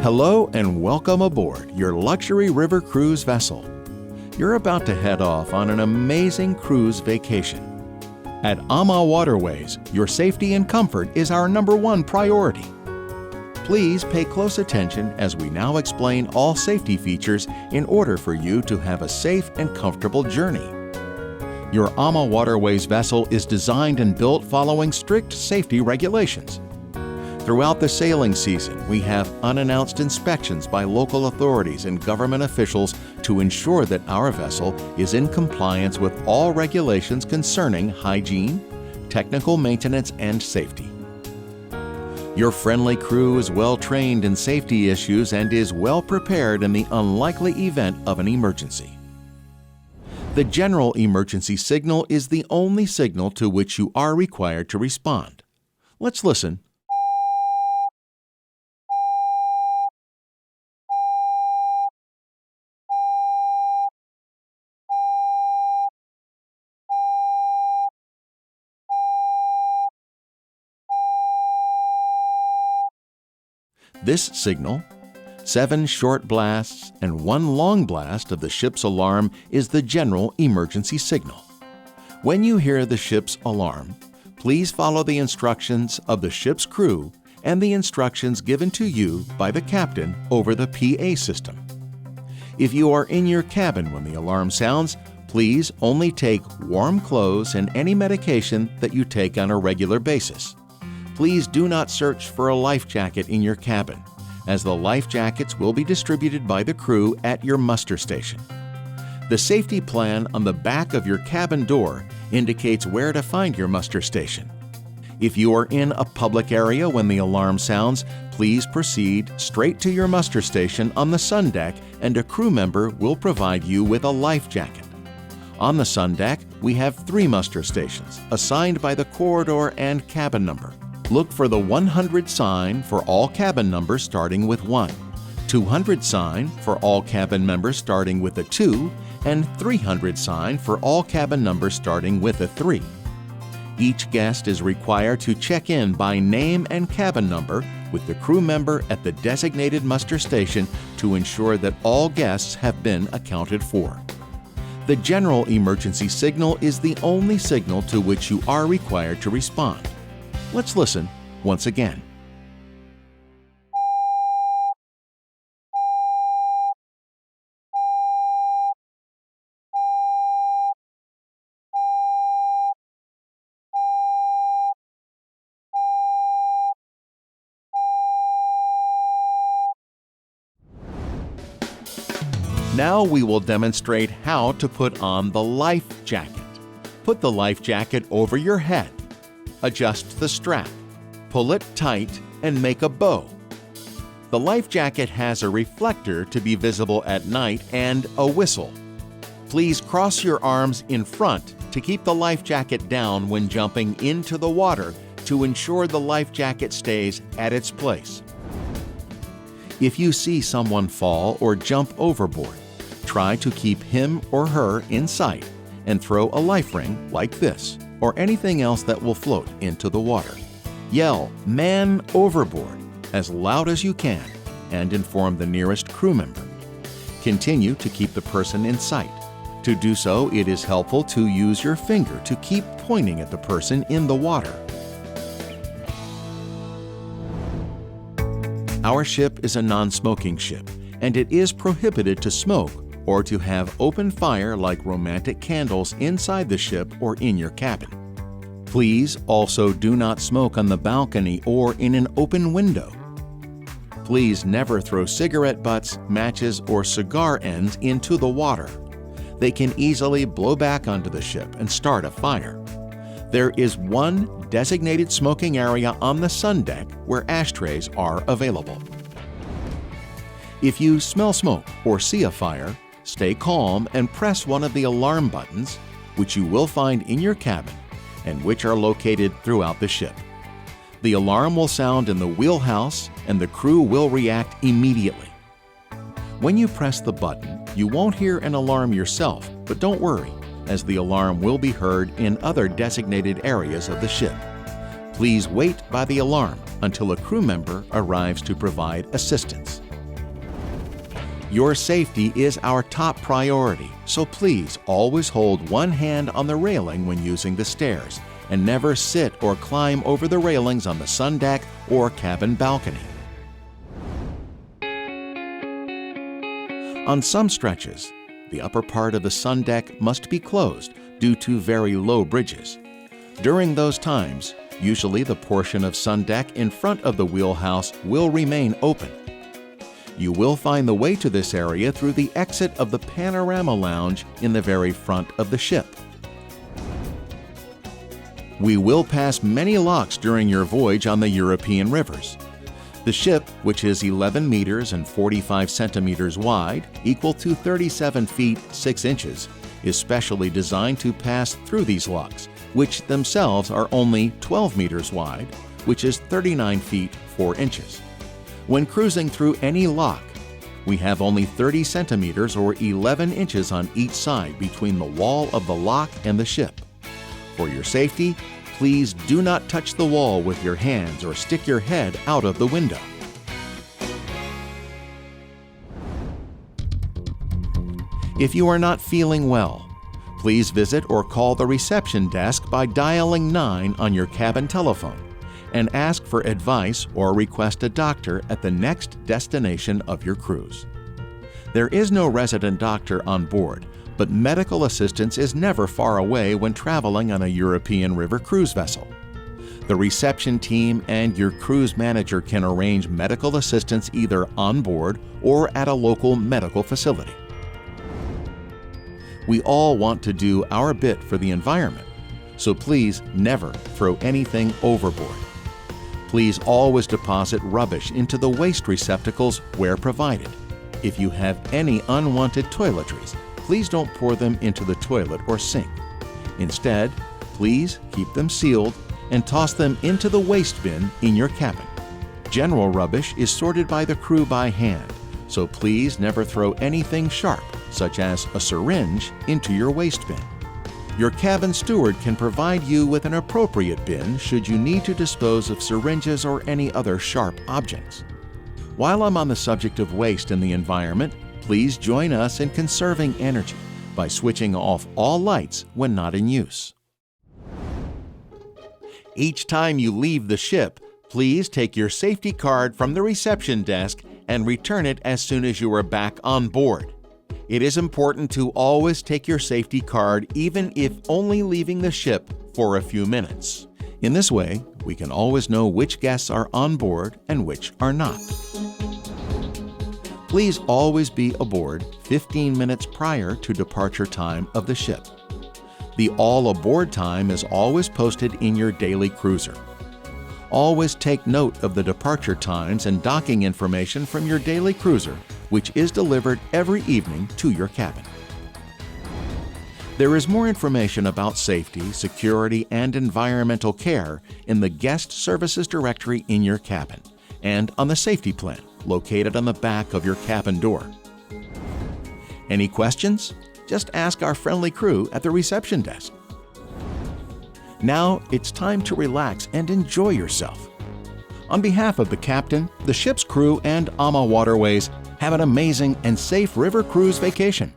Hello and welcome aboard your luxury river cruise vessel. You're about to head off on an amazing cruise vacation. At AmaWaterways, your safety and comfort is our #1 priority. Please pay close attention as we now explain all safety features in order for you to have a safe and comfortable journey. Your AmaWaterways vessel is designed and built following strict safety regulations. Throughout the sailing season, we have unannounced inspections by local authorities and government officials to ensure that our vessel is in compliance with all regulations concerning hygiene, technical maintenance, and safety. Your friendly crew is well trained in safety issues and is well prepared in the unlikely event of an emergency. The general emergency signal is the only signal to which you are required to respond. Let's listen. This signal, 7 short blasts and 1 long blast of the ship's alarm, is the general emergency signal. When you hear the ship's alarm, please follow the instructions of the ship's crew and the instructions given to you by the captain over the PA system. If you are in your cabin when the alarm sounds, please only take warm clothes and any medication that you take on a regular basis. Please do not search for a life jacket in your cabin, as the life jackets will be distributed by the crew at your muster station. The safety plan on the back of your cabin door indicates where to find your muster station. If you are in a public area when the alarm sounds, please proceed straight to your muster station on the sun deck and a crew member will provide you with a life jacket. On the sun deck, we have 3 muster stations, assigned by the corridor and cabin number. Look for the 100 sign for all cabin numbers starting with 1, 200 sign for all cabin members starting with a 2, and 300 sign for all cabin numbers starting with a 3. Each guest is required to check in by name and cabin number with the crew member at the designated muster station to ensure that all guests have been accounted for. The general emergency signal is the only signal to which you are required to respond. Let's listen once again. Now we will demonstrate how to put on the life jacket. Put the life jacket over your head. Adjust the strap, pull it tight, and make a bow. The life jacket has a reflector to be visible at night and a whistle. Please cross your arms in front to keep the life jacket down when jumping into the water to ensure the life jacket stays at its place. If you see someone fall or jump overboard, try to keep him or her in sight and throw a life ring like this, or anything else that will float into the water. Yell, "Man overboard," as loud as you can and inform the nearest crew member. Continue to keep the person in sight. To do so, it is helpful to use your finger to keep pointing at the person in the water. Our ship is a non-smoking ship, and it is prohibited to smoke or to have open fire like romantic candles inside the ship or in your cabin. Please also do not smoke on the balcony or in an open window. Please never throw cigarette butts, matches, or cigar ends into the water. They can easily blow back onto the ship and start a fire. There is one designated smoking area on the sun deck where ashtrays are available. If you smell smoke or see a fire, stay calm and press one of the alarm buttons, which you will find in your cabin and which are located throughout the ship. The alarm will sound in the wheelhouse and the crew will react immediately. When you press the button, you won't hear an alarm yourself, but don't worry, as the alarm will be heard in other designated areas of the ship. Please wait by the alarm until a crew member arrives to provide assistance. Your safety is our top priority, so please always hold one hand on the railing when using the stairs, and never sit or climb over the railings on the sun deck or cabin balcony. On some stretches, the upper part of the sun deck must be closed due to very low bridges. During those times, usually the portion of sun deck in front of the wheelhouse will remain open. You will find the way to this area through the exit of the panorama lounge in the very front of the ship. We will pass many locks during your voyage on the European rivers. The ship, which is 11 meters and 45 centimeters wide, equal to 37 feet 6 inches, is specially designed to pass through these locks, which themselves are only 12 meters wide, which is 39 feet 4 inches. When cruising through any lock, we have only 30 centimeters or 11 inches on each side between the wall of the lock and the ship. For your safety, please do not touch the wall with your hands or stick your head out of the window. If you are not feeling well, please visit or call the reception desk by dialing 9 on your cabin telephone and ask for advice or request a doctor at the next destination of your cruise. There is no resident doctor on board, but medical assistance is never far away when traveling on a European river cruise vessel. The reception team and your cruise manager can arrange medical assistance either on board or at a local medical facility. We all want to do our bit for the environment, so please never throw anything overboard. Please always deposit rubbish into the waste receptacles where provided. If you have any unwanted toiletries, please don't pour them into the toilet or sink. Instead, please keep them sealed and toss them into the waste bin in your cabin. General rubbish is sorted by the crew by hand, so please never throw anything sharp, such as a syringe, into your waste bin. Your cabin steward can provide you with an appropriate bin should you need to dispose of syringes or any other sharp objects. While I'm on the subject of waste in the environment, please join us in conserving energy by switching off all lights when not in use. Each time you leave the ship, please take your safety card from the reception desk and return it as soon as you are back on board. It is important to always take your safety card even if only leaving the ship for a few minutes. In this way, we can always know which guests are on board and which are not. Please always be aboard 15 minutes prior to departure time of the ship. The all aboard time is always posted in your daily cruiser. Always take note of the departure times and docking information from your daily cruiser, which is delivered every evening to your cabin. There is more information about safety, security, and environmental care in the Guest Services directory in your cabin and on the safety plan located on the back of your cabin door. Any questions? Just ask our friendly crew at the reception desk. Now it's time to relax and enjoy yourself. On behalf of the captain, the ship's crew, and AmaWaterways, have an amazing and safe river cruise vacation.